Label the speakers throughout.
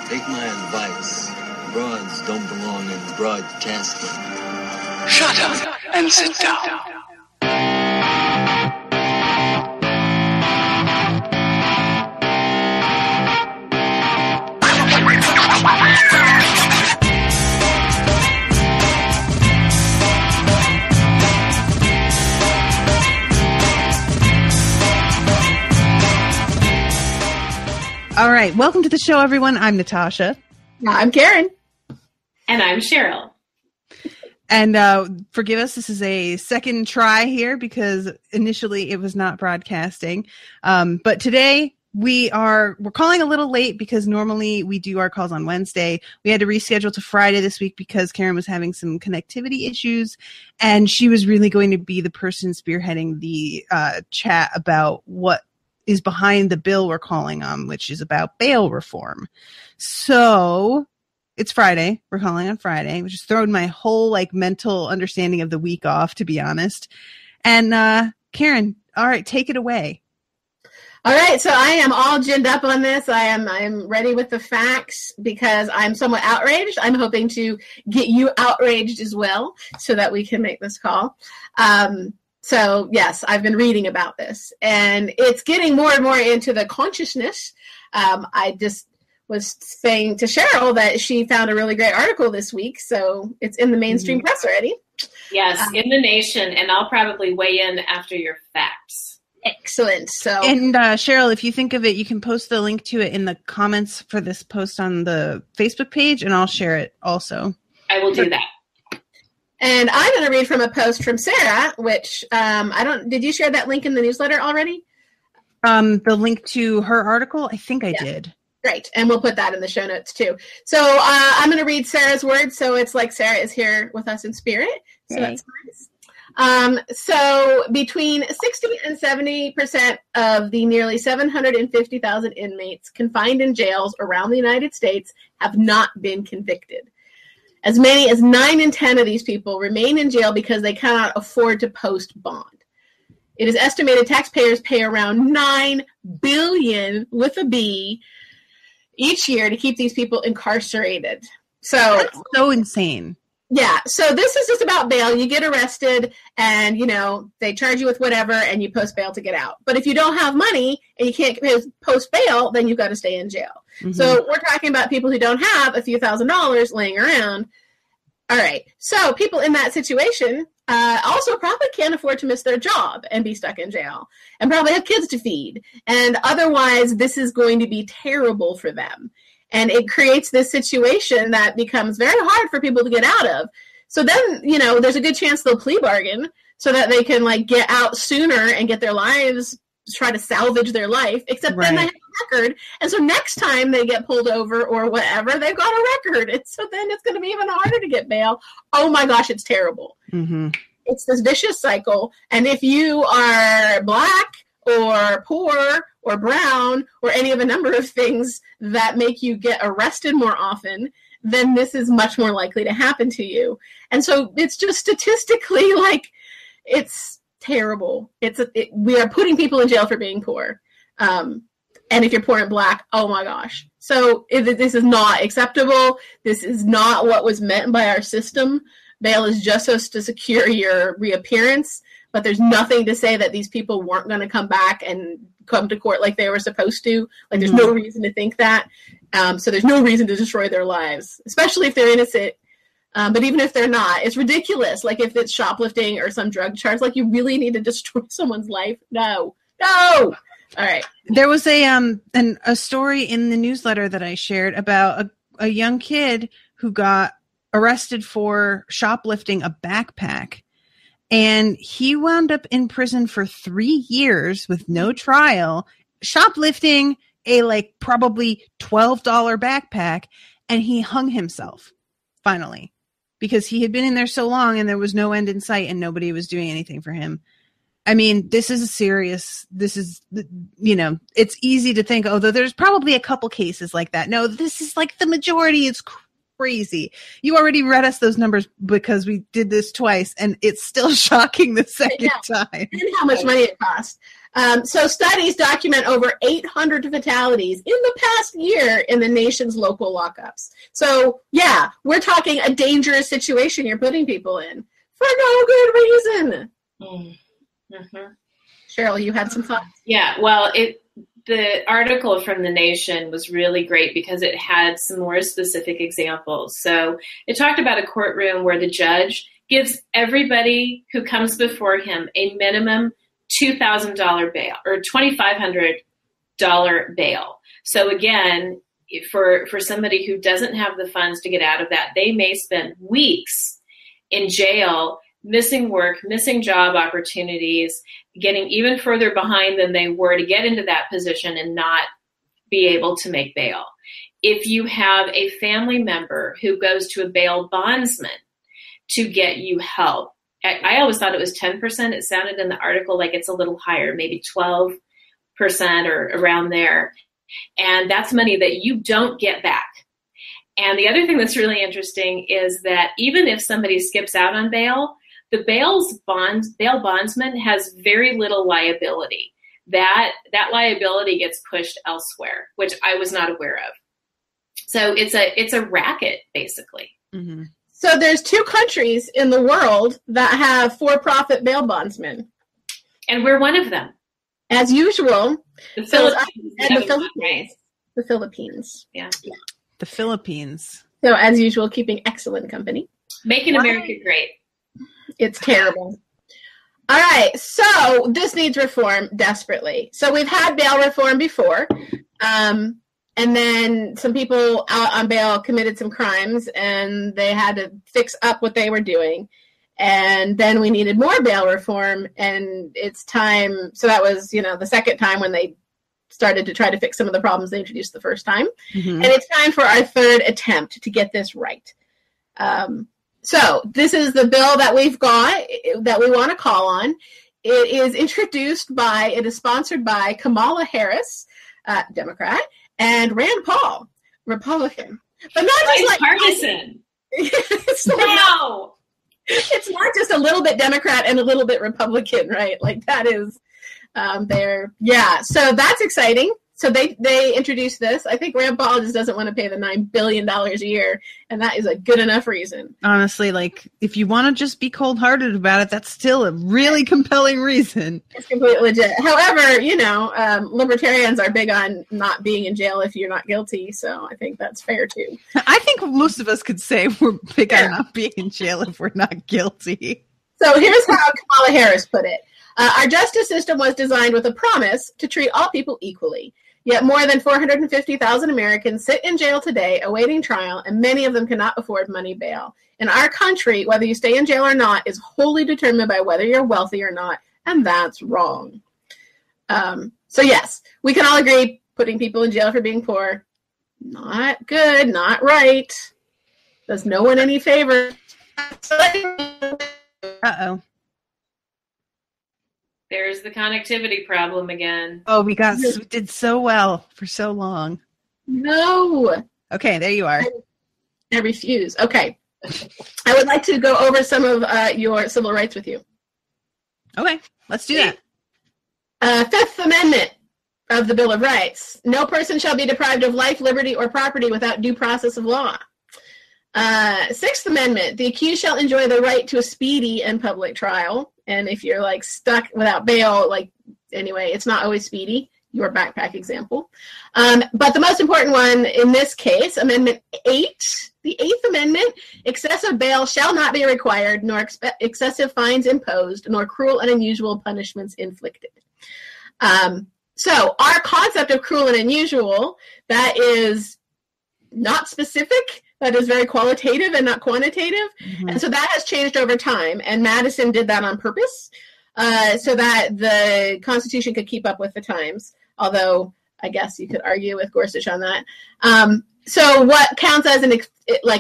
Speaker 1: Take my advice. Broads don't belong in broadcasting.
Speaker 2: Shut up and sit down.
Speaker 3: All right, welcome to the show, everyone. I'm Natasha.
Speaker 4: I'm Karen.
Speaker 5: And I'm Cheryl.
Speaker 3: And forgive us, this is a second try here because initially it was not broadcasting. But today we're calling a little late because normally we do our calls on Wednesday. We had to reschedule to Friday this week because Karen was having some connectivity issues, and she was really going to be the person spearheading the chat about what is behind the bill we're calling on, which is about bail reform. So it's Friday. We're calling on Friday, which has thrown my whole mental understanding of the week off, to be honest. And Karen, all right, take it away.
Speaker 4: All right, so I am all ginned up on this. I'm ready with the facts because I'm somewhat outraged. I'm hoping to get you outraged as well so that we can make this call. So yes, I've been reading about this, and it's getting more and more into the consciousness. I just was saying to Cheryl that she found a really great article this week, so it's in the mainstream press already.
Speaker 5: Yes, in the Nation, and I'll probably weigh in after your facts.
Speaker 4: Excellent. So,
Speaker 3: and Cheryl, if you think of it, you can post the link to it in the comments for this post on the Facebook page, and I'll share it also.
Speaker 5: I will do that.
Speaker 4: And I'm going to read from a post from Sarah, which did you share that link in the newsletter already?
Speaker 3: The link to her article? I think I did.
Speaker 4: Great. And we'll put that in the show notes too. So I'm going to read Sarah's words. So it's like Sarah is here with us in spirit. So that's nice. So between 60 and 70% of the nearly 750,000 inmates confined in jails around the United States have not been convicted. As many as 9 in 10 of these people remain in jail because they cannot afford to post bond. It is estimated taxpayers pay around $9 billion with a B each year to keep these people incarcerated. So
Speaker 3: that's so insane.
Speaker 4: Yeah. So this is just about bail. You get arrested and, they charge you with whatever and you post bail to get out. But if you don't have money and you can't post bail, then you've got to stay in jail. Mm-hmm. So we're talking about people who don't have a few $1,000s laying around. All right. So people in that situation also probably can't afford to miss their job and be stuck in jail and probably have kids to feed. And otherwise, this is going to be terrible for them. And it creates this situation that becomes very hard for people to get out of. So then, there's a good chance they'll plea bargain so that they can get out sooner and get their lives, try to salvage their life, except then they have a record. And so next time they get pulled over or whatever, they've got a record. And so then it's going to be even harder to get bail. Oh my gosh, it's terrible.
Speaker 3: Mm-hmm.
Speaker 4: It's this vicious cycle. And if you are Black or poor or brown or any of a number of things that make you get arrested more often, then this is much more likely to happen to you. And so it's just statistically it's terrible. We are putting people in jail for being poor. And if you're poor and Black, oh my gosh. So this is not acceptable. This is not what was meant by our system. Bail is just so to secure your reappearance. But there's nothing to say that these people weren't going to come back and come to court like they were supposed to. There's no reason to think that. So there's no reason to destroy their lives, especially if they're innocent. But even if they're not, it's ridiculous. If it's shoplifting or some drug charge, you really need to destroy someone's life. No. All right.
Speaker 3: There was a story in the newsletter that I shared about a young kid who got arrested for shoplifting a backpack. And he wound up in prison for 3 years with no trial, shoplifting a probably $12 backpack, and he hung himself finally because he had been in there so long and there was no end in sight and nobody was doing anything for him. I mean, it's easy to think, though there's probably a couple cases like that. No, this is the majority. It's crazy. You already read us those numbers because we did this twice, and it's still shocking the second time.
Speaker 4: And how much money it cost. So studies document over 800 fatalities in the past year in the nation's local lockups. So, yeah, we're talking a dangerous situation you're putting people in for no good reason.
Speaker 5: Mm-hmm.
Speaker 4: Cheryl, you had some thoughts?
Speaker 5: Yeah, well, the article from The Nation was really great because it had some more specific examples. So it talked about a courtroom where the judge gives everybody who comes before him a minimum $2,000 bail or $2,500 bail. So again, for somebody who doesn't have the funds to get out of that, they may spend weeks in jail, missing work, missing job opportunities, getting even further behind than they were to get into that position and not be able to make bail. If you have a family member who goes to a bail bondsman to get you help, I always thought it was 10%. It sounded in the article like it's a little higher, maybe 12% or around there. And that's money that you don't get back. And the other thing that's really interesting is that even if somebody skips out on bail, the bail bondsman has very little liability. That liability gets pushed elsewhere, which I was not aware of. So it's a racket, basically.
Speaker 3: Mm-hmm.
Speaker 4: So there's 2 countries in the world that have for-profit bail bondsmen.
Speaker 5: And we're one of them.
Speaker 4: As usual,
Speaker 5: The Philippines.
Speaker 4: and the Philippines. The Philippines.
Speaker 5: Yeah.
Speaker 3: The Philippines.
Speaker 4: So as usual, keeping excellent company.
Speaker 5: Making America great.
Speaker 4: It's terrible. All right, so this needs reform desperately. So we've had bail reform before, and then some people out on bail committed some crimes, and they had to fix up what they were doing. And then we needed more bail reform, and it's time. So that was, the second time when they started to try to fix some of the problems they introduced the first time.
Speaker 3: Mm-hmm.
Speaker 4: And it's time for our third attempt to get this right. So this is the bill that we've got that we want to call on. It is sponsored by Kamala Harris, Democrat, and Rand Paul, Republican. But not just like
Speaker 5: partisan.
Speaker 4: It's not just a little bit Democrat and a little bit Republican, right? Like that is there. Yeah. So that's exciting. So they introduced this. I think Rand Paul just doesn't want to pay the $9 billion a year, and that is a good enough reason.
Speaker 3: Honestly, like, if you want to just be cold-hearted about it, that's still a really compelling reason.
Speaker 4: It's completely legit. However, libertarians are big on not being in jail if you're not guilty, so I think that's fair, too.
Speaker 3: I think most of us could say we're big on not being in jail if we're not guilty.
Speaker 4: So here's how Kamala Harris put it. Our justice system was designed with a promise to treat all people equally. Yet more than 450,000 Americans sit in jail today awaiting trial, and many of them cannot afford money bail. In our country, whether you stay in jail or not is wholly determined by whether you're wealthy or not, and that's wrong. So yes, we can all agree putting people in jail for being poor, not good, not right. Does no one any favor.
Speaker 3: Uh-oh.
Speaker 5: There's the connectivity problem again.
Speaker 3: Oh, we did so well for so long.
Speaker 4: No.
Speaker 3: Okay, there you are.
Speaker 4: I refuse. Okay. I would like to go over some of your civil rights with you.
Speaker 3: Okay, let's do that.
Speaker 4: Fifth Amendment of the Bill of Rights. No person shall be deprived of life, liberty, or property without due process of law. Sixth Amendment. The accused shall enjoy the right to a speedy and public trial. And if you're stuck without bail, anyway, it's not always speedy. Your backpack example. But the most important one in this case, Amendment 8, the Eighth Amendment, excessive bail shall not be required, nor excessive fines imposed, nor cruel and unusual punishments inflicted. So our concept of cruel and unusual, that is not specific, that is very qualitative and not quantitative. Mm-hmm. And so that has changed over time. And Madison did that on purpose so that the Constitution could keep up with the times. Although I guess you could argue with Gorsuch on that. So what counts as an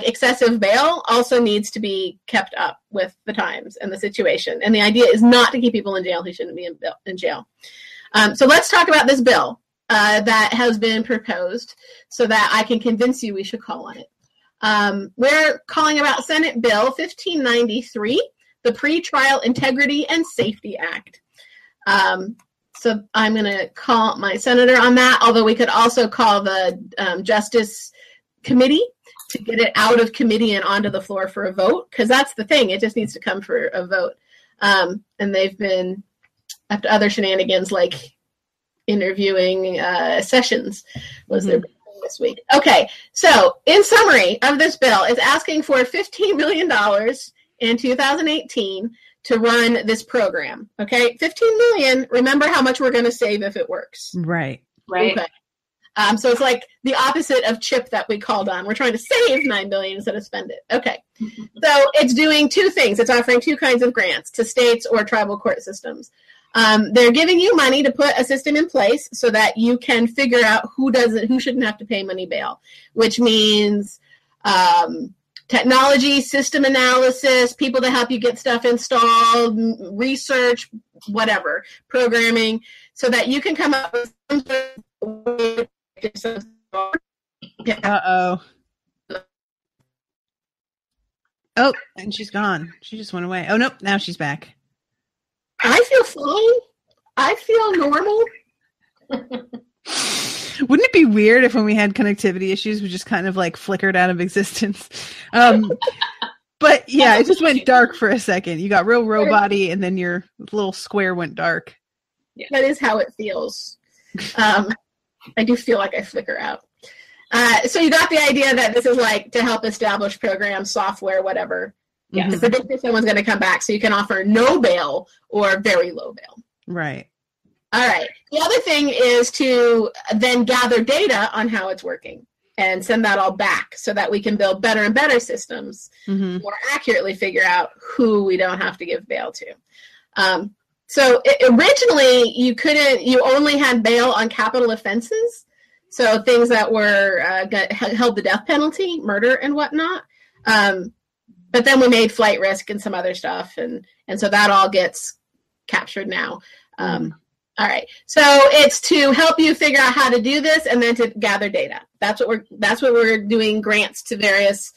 Speaker 4: excessive bail also needs to be kept up with the times and the situation. And the idea is not to keep people in jail who shouldn't be in jail. So let's talk about this bill that has been proposed so that I can convince you we should call on it. We're calling about Senate Bill 1593, the Pretrial Integrity and Safety Act. So I'm going to call my senator on that, although we could also call the Justice Committee to get it out of committee and onto the floor for a vote, because that's the thing. It just needs to come for a vote. And they've been up to other shenanigans, like interviewing Sessions was their big thing this week. Okay, so in summary of this bill, it's asking for $15 million in 2018 to run this program. Okay, $15 million. Remember how much we're going to save if it works.
Speaker 3: Right.
Speaker 4: Okay. So it's like the opposite of CHIP that we called on. We're trying to save $9 billion instead of spend it. Okay. So it's doing two things. It's offering two kinds of grants to states or tribal court systems. They're giving you money to put a system in place so that you can figure out who shouldn't have to pay money bail, which means technology, system analysis, people to help you get stuff installed, research, whatever, programming, so that you can come up with some sort of
Speaker 3: Uh-oh. Oh, and she's gone. She just went away. Oh, nope. Now she's back.
Speaker 4: I feel fine. I feel normal.
Speaker 3: Wouldn't it be weird if when we had connectivity issues, we just kind of like flickered out of existence? But yeah, it just went dark for a second. You got real robot-y, and then your little square went dark.
Speaker 4: Yeah. That is how it feels. I do feel like I flicker out. So you got the idea that this is like to help establish programs, software, whatever. Yeah, to predict if someone's going to come back, so you can offer no bail or very low bail.
Speaker 3: Right.
Speaker 4: All right. The other thing is to then gather data on how it's working and send that all back so that we can build better and better systems, more accurately figure out who we don't have to give bail to. So originally you only had bail on capital offenses. So things that were held the death penalty, murder and whatnot. But then we made flight risk and some other stuff. And so that all gets captured now. All right. So it's to help you figure out how to do this and then to gather data. That's what we're doing grants to various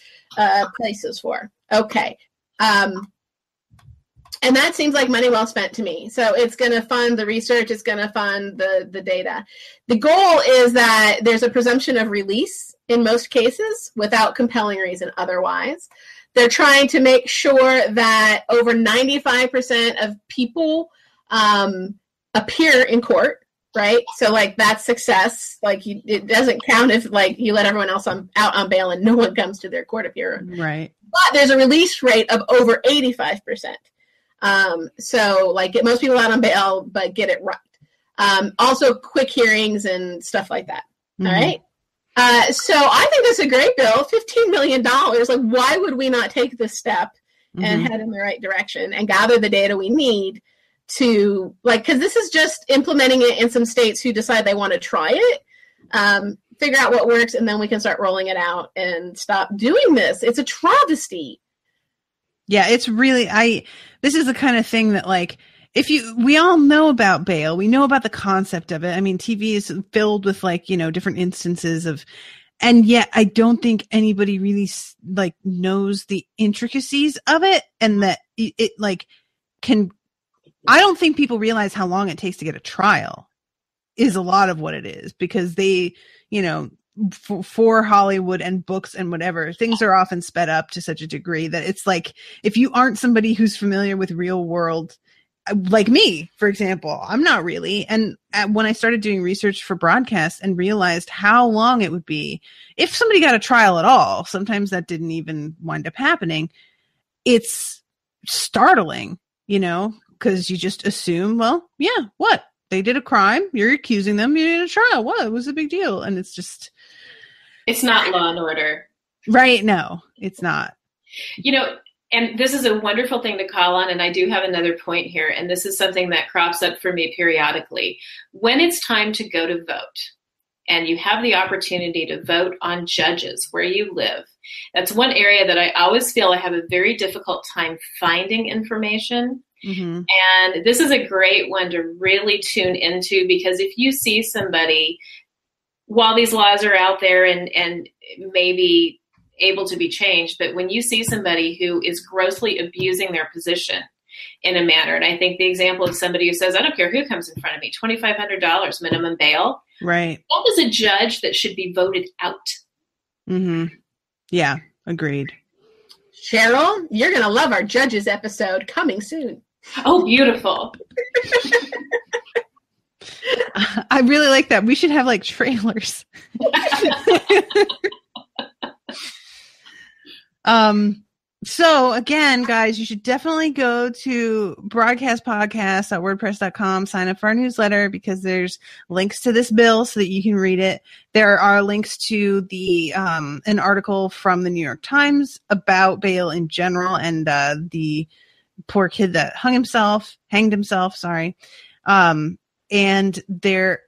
Speaker 4: places for. Okay. And that seems like money well spent to me. So it's going to fund the research. It's going to fund the data. The goal is that there's a presumption of release in most cases without compelling reason otherwise. They're trying to make sure that over 95% of people appear in court, right? So like that's success. Like it doesn't count if like you let everyone else out on bail and no one comes to their court appearance.
Speaker 3: Right.
Speaker 4: But there's a release rate of over 85%. So like get most people out on bail, but get it right. Also quick hearings and stuff like that. All right. So I think that's a great bill, $15 million. Like why would we not take this step and head in the right direction and gather the data we need to because this is just implementing it in some states who decide they want to try it, figure out what works, and then we can start rolling it out and stop doing this. It's a travesty.
Speaker 3: Yeah, it's really, this is the kind of thing that like, we all know about bail. We know about the concept of it. I mean, TV is filled with like, different instances of, and yet I don't think anybody really like knows the intricacies of it, and that it like I don't think people realize how long it takes to get a trial is a lot of what it is, because they, for Hollywood and books and whatever, things are often sped up to such a degree that it's like, if you aren't somebody who's familiar with real world, like me, for example, I'm not really. And when I started doing research for broadcast and realized how long it would be, if somebody got a trial at all, sometimes that didn't even wind up happening. It's startling, because you just assume, well, yeah, what? They did a crime. You're accusing them. You did a trial. What? It was a big deal. And it's just...
Speaker 5: It's not Law and Order.
Speaker 3: Right. No, it's not.
Speaker 5: And this is a wonderful thing to call on. And I do have another point here. And this is something that crops up for me periodically. When it's time to go to vote and you have the opportunity to vote on judges where you live, that's one area that I always feel I have a very difficult time finding information. And this is a great one to really tune into, because if you see somebody, while these laws are out there and maybe able to be changed, but when you see somebody who is grossly abusing their position, in a manner. And I think the example of somebody who says, I don't care who comes in front of me, $2,500 minimum bail.
Speaker 3: Right.
Speaker 5: That is a judge that should be voted out.
Speaker 3: Mm-hmm. Yeah, agreed.
Speaker 4: Cheryl, you're going to love our judges episode coming soon.
Speaker 5: Oh, beautiful.
Speaker 3: I really like that. We should have like trailers. So again, guys, you should definitely go to broadcastpodcast.wordpress.com, sign up for our newsletter because there's links to this bill so that you can read it. There are links to the an article from the New York Times about bail in general and the poor kid that hanged himself. And there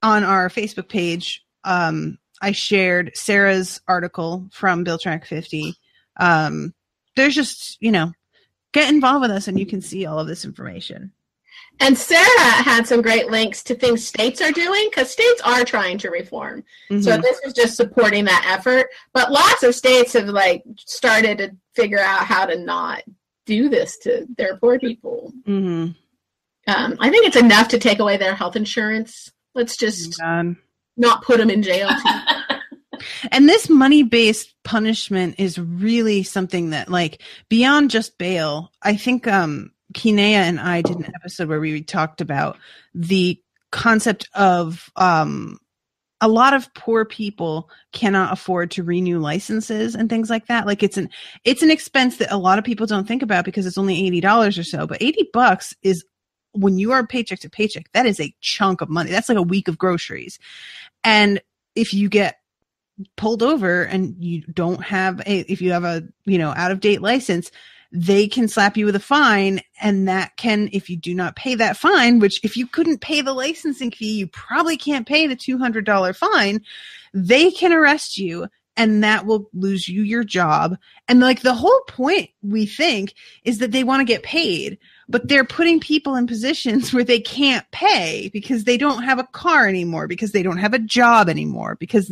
Speaker 3: on our Facebook page, I shared Sarah's article from Bill Track 50. There's just, get involved with us and you can see all of this information.
Speaker 4: And Sarah had some great links to things states are doing because states are trying to reform. Mm-hmm. So this is just supporting that effort. But lots of states have started to figure out how to not do this to their poor people.
Speaker 3: Mm-hmm.
Speaker 4: I think it's enough to take away their health insurance. Let's just not put them in jail.
Speaker 3: And this money-based punishment is really something that, beyond just bail, I think Kinea and I did an episode where we talked about the concept of a lot of poor people cannot afford to renew licenses and things like that. It's an expense that a lot of people don't think about because it's only $80 or so, but $80 is, when you are paycheck to paycheck, that is a chunk of money. That's like a week of groceries. And if you get pulled over and you don't have if you have a, out of date license, they can slap you with a fine. And that can, if you do not pay that fine, which if you couldn't pay the licensing fee, you probably can't pay the $200 fine, they can arrest you. And that will lose you your job. And the whole point, we think, is that they want to get paid, but they're putting people in positions where they can't pay because they don't have a car anymore, because they don't have a job anymore, because,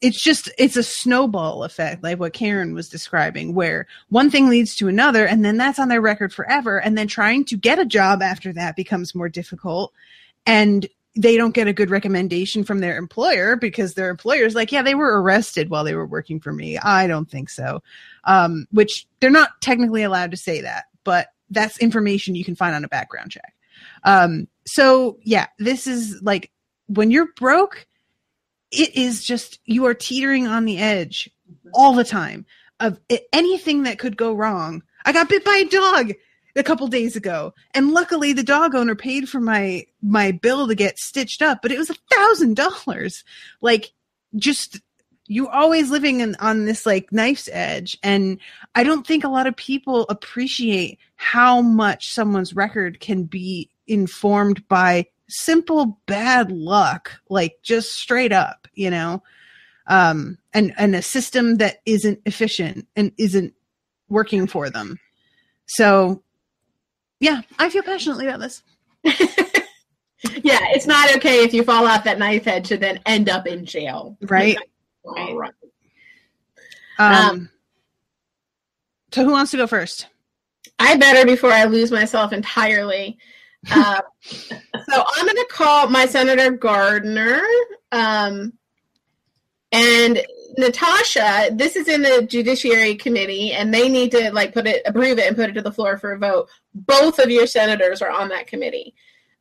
Speaker 3: it's a snowball effect, like what Karen was describing, where one thing leads to another, and then that's on their record forever. And then trying to get a job after that becomes more difficult. And they don't get a good recommendation from their employer because their employer's like, yeah, they were arrested while they were working for me. I don't think so. Which they're not technically allowed to say that, but that's information you can find on a background check. So yeah, this is when you're broke, it is just, you are teetering on the edge all the time of anything that could go wrong. I got bit by a dog a couple days ago, and luckily the dog owner paid for my bill to get stitched up, but it was $1,000. You're always living on this knife's edge. And I don't think a lot of people appreciate how much someone's record can be informed by simple bad luck, just straight up, and a system that isn't efficient and isn't working for them. So yeah, I feel passionately about this.
Speaker 4: Yeah, it's not okay if you fall off that knife edge to then end up in jail.
Speaker 3: Right.
Speaker 4: Right.
Speaker 3: So who wants to go first?
Speaker 4: I better before I lose myself entirely. So I'm going to call my Senator Gardner. And Natasha, this is in the Judiciary Committee, and they need to approve it and put it to the floor for a vote. Both of your senators are on that committee.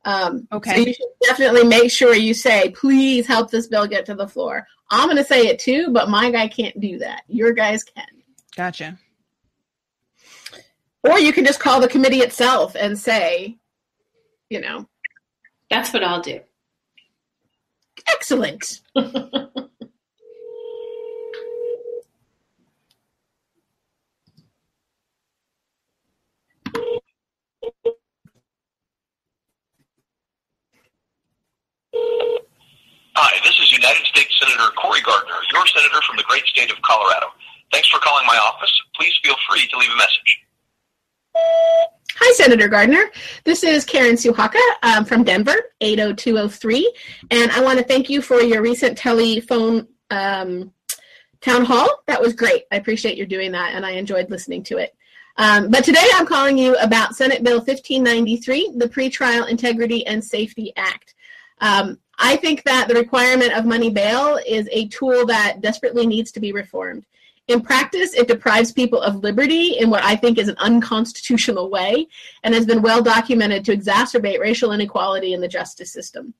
Speaker 3: Okay.
Speaker 4: So you should definitely make sure you say, please help this bill get to the floor. I'm going to say it too, but my guy can't do that. Your guys can.
Speaker 3: Gotcha.
Speaker 4: Or you can just call the committee itself and say,
Speaker 5: That's what I'll do.
Speaker 4: Excellent.
Speaker 6: Hi, this is United States Senator Cory Gardner, your senator from the great state of Colorado. Thanks for calling my office. Please feel free to leave a message.
Speaker 4: Hi, Senator Gardner. This is Karen Suhaka from Denver, 80203. And I want to thank you for your recent telephone town hall. That was great. I appreciate you doing that, and I enjoyed listening to it. But today I'm calling you about Senate Bill 1593, the Pretrial Integrity and Safety Act. I think that the requirement of money bail is a tool that desperately needs to be reformed. In practice, it deprives people of liberty in what I think is an unconstitutional way and has been well documented to exacerbate racial inequality in the justice system.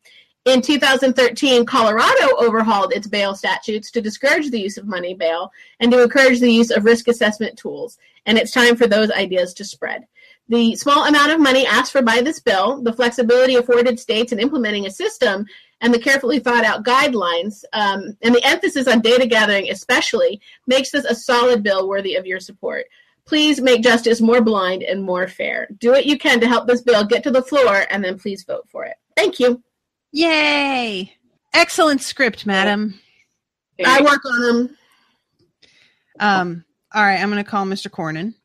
Speaker 4: In 2013, Colorado overhauled its bail statutes to discourage the use of money bail and to encourage the use of risk assessment tools, and it's time for those ideas to spread. The small amount of money asked for by this bill, the flexibility afforded states in implementing a system, and the carefully thought out guidelines, and the emphasis on data gathering especially, makes this a solid bill worthy of your support. Please make justice more blind and more fair. Do what you can to help this bill get to the floor, and then please vote for it. Thank you.
Speaker 3: Yay! Excellent script, madam.
Speaker 4: I work on them.
Speaker 3: All right, I'm going to call Mr. Cornyn.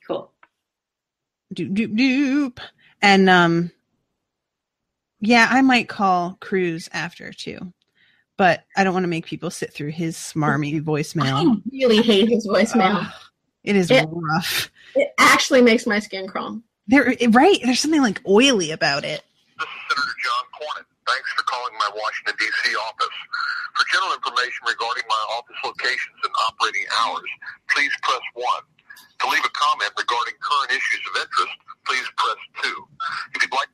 Speaker 5: Cool.
Speaker 3: Doop, doop, doop. And, yeah, I might call Cruz after, too. But I don't want to make people sit through his smarmy voicemail.
Speaker 4: I really hate his voicemail.
Speaker 3: It is rough.
Speaker 4: It actually makes my skin crawl.
Speaker 3: Right? There's something, like, oily about it.
Speaker 6: This is Senator John Cornyn. Thanks for calling my Washington, D.C. office. For general information regarding my office locations and operating hours, please press 1. To leave a comment regarding current issues of interest, please press 2. If you'd like,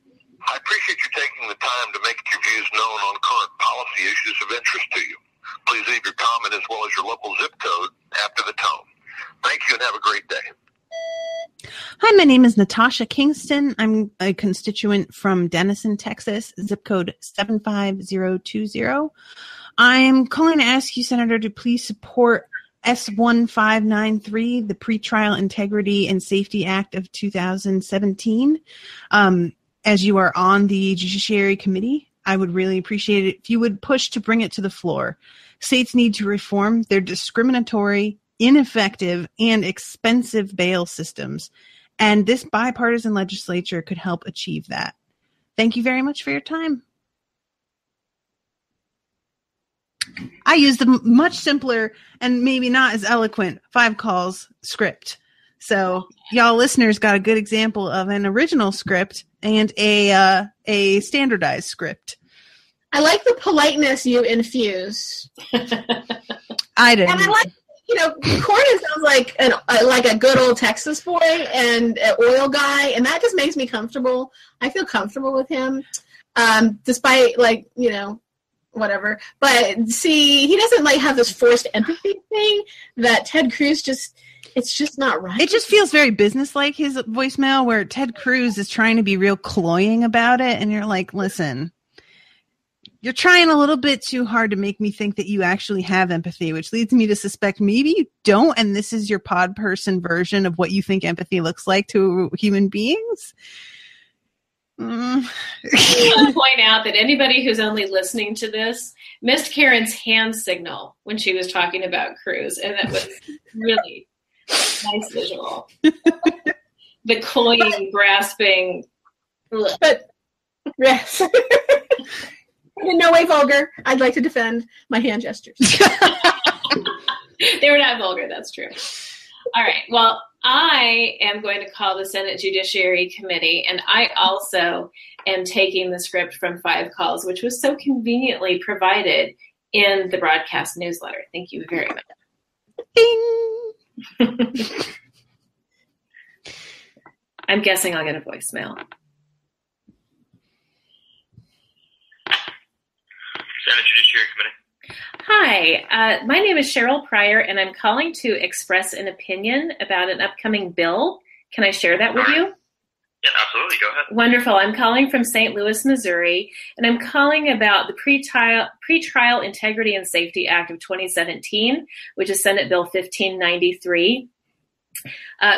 Speaker 6: I appreciate you taking the time to make your views known on current policy issues of interest to you. Please leave your comment as well as your local zip code after the tone. Thank you and have a great day.
Speaker 3: Hi, my name is Natasha Kingston. I'm a constituent from Denison, Texas, zip code 75020. I'm calling to ask you, Senator, to please support S1593, the Pretrial Integrity and Safety Act of 2017. As you are on the Judiciary Committee, I would really appreciate it if you would push to bring it to the floor. States need to reform their discriminatory, ineffective, and expensive bail systems, and this bipartisan legislature could help achieve that. Thank you very much for your time. I used the much simpler and maybe not as eloquent 5 calls script. So y'all listeners got a good example of an original script and a standardized script.
Speaker 4: I like the politeness you infuse.
Speaker 3: I didn't.
Speaker 4: And I like, Cornyn sounds like a good old Texas boy and an oil guy, and that just makes me comfortable. I feel comfortable with him, despite whatever. But see, he doesn't have this forced empathy thing that Ted Cruz it's just not right.
Speaker 3: It just feels very business-like, his voicemail, where Ted Cruz is trying to be real cloying about it, and you're like, listen, you're trying a little bit too hard to make me think that you actually have empathy, which leads me to suspect maybe you don't, and this is your pod person version of what you think empathy looks like to human beings.
Speaker 5: I want to point out that anybody who's only listening to this missed Karen's hand signal when she was talking about Cruz, and that was really nice visual. The cloying, grasping.
Speaker 4: But yes. In no way vulgar. I'd like to defend my hand gestures.
Speaker 5: They were not vulgar, that's true. All right. Well, I am going to call the Senate Judiciary Committee, and I also am taking the script from 5 calls, which was so conveniently provided in the broadcast newsletter. Thank you very much.
Speaker 3: Ding!
Speaker 5: I'm guessing I'll get a voicemail.
Speaker 6: Senate Judiciary Committee.
Speaker 5: Hi, my name is Cheryl Pryor, and I'm calling to express an opinion about an upcoming bill. Can I share that with you?
Speaker 6: Yeah, absolutely. Go ahead.
Speaker 5: Wonderful. I'm calling from St. Louis, Missouri, and I'm calling about the Pretrial Integrity and Safety Act of 2017, which is Senate Bill 1593.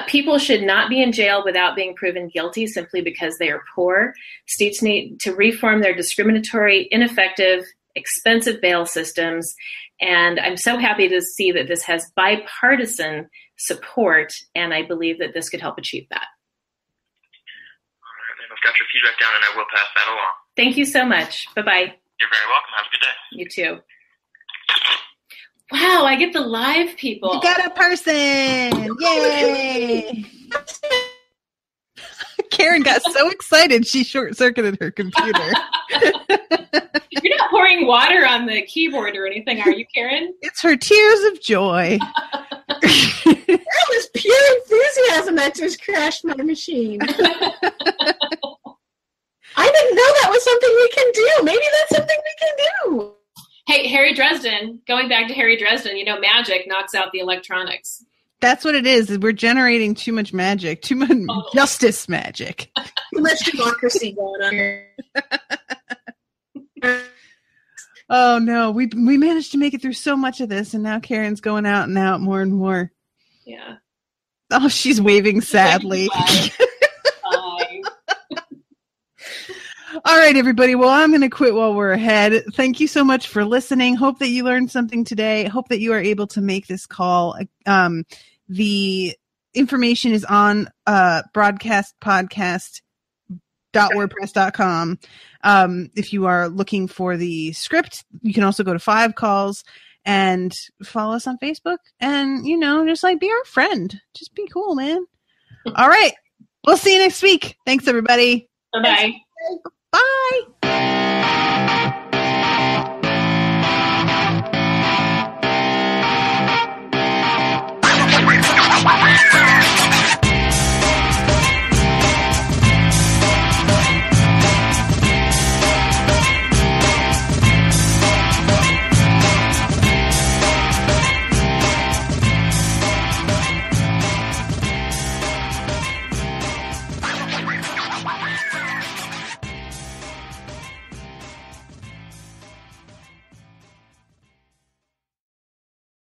Speaker 5: People should not be in jail without being proven guilty simply because they are poor. States need to reform their discriminatory, ineffective, expensive bail systems, and I'm so happy to see that this has bipartisan support, and I believe that this could help achieve that.
Speaker 6: All right, ma'am. I've got your feedback down, and I will pass that along.
Speaker 5: Thank you so much. Bye-bye.
Speaker 6: You're very welcome. Have a good day.
Speaker 5: You too. Wow, I get the live people.
Speaker 3: You got a person! Yay! Karen got so excited she short-circuited her computer.
Speaker 5: You're not pouring water on the keyboard or anything, are you, Karen?
Speaker 3: It's her tears of joy.
Speaker 4: That was pure enthusiasm that just crashed my machine. I didn't know that was something we can do. Maybe that's something we can do.
Speaker 5: Hey, Harry Dresden, going back to Harry Dresden, magic knocks out the electronics.
Speaker 3: That's what it is. We're generating too much magic, too much justice magic.
Speaker 4: Too much democracy going on here.
Speaker 3: Oh no, we managed to make it through so much of this, and now Karen's going out and out more and more.
Speaker 5: Yeah.
Speaker 3: Oh, she's waving sadly. All right, everybody. Well, I'm going to quit while we're ahead. Thank you so much for listening. Hope that you learned something today. Hope that you are able to make this call. The information is on broadcastpodcast.wordpress.com. If you are looking for the script, you can also go to 5 calls and follow us on Facebook and, just be our friend. Just be cool, man. All right. We'll see you next week. Thanks, everybody.
Speaker 5: Bye-bye.
Speaker 4: Bye.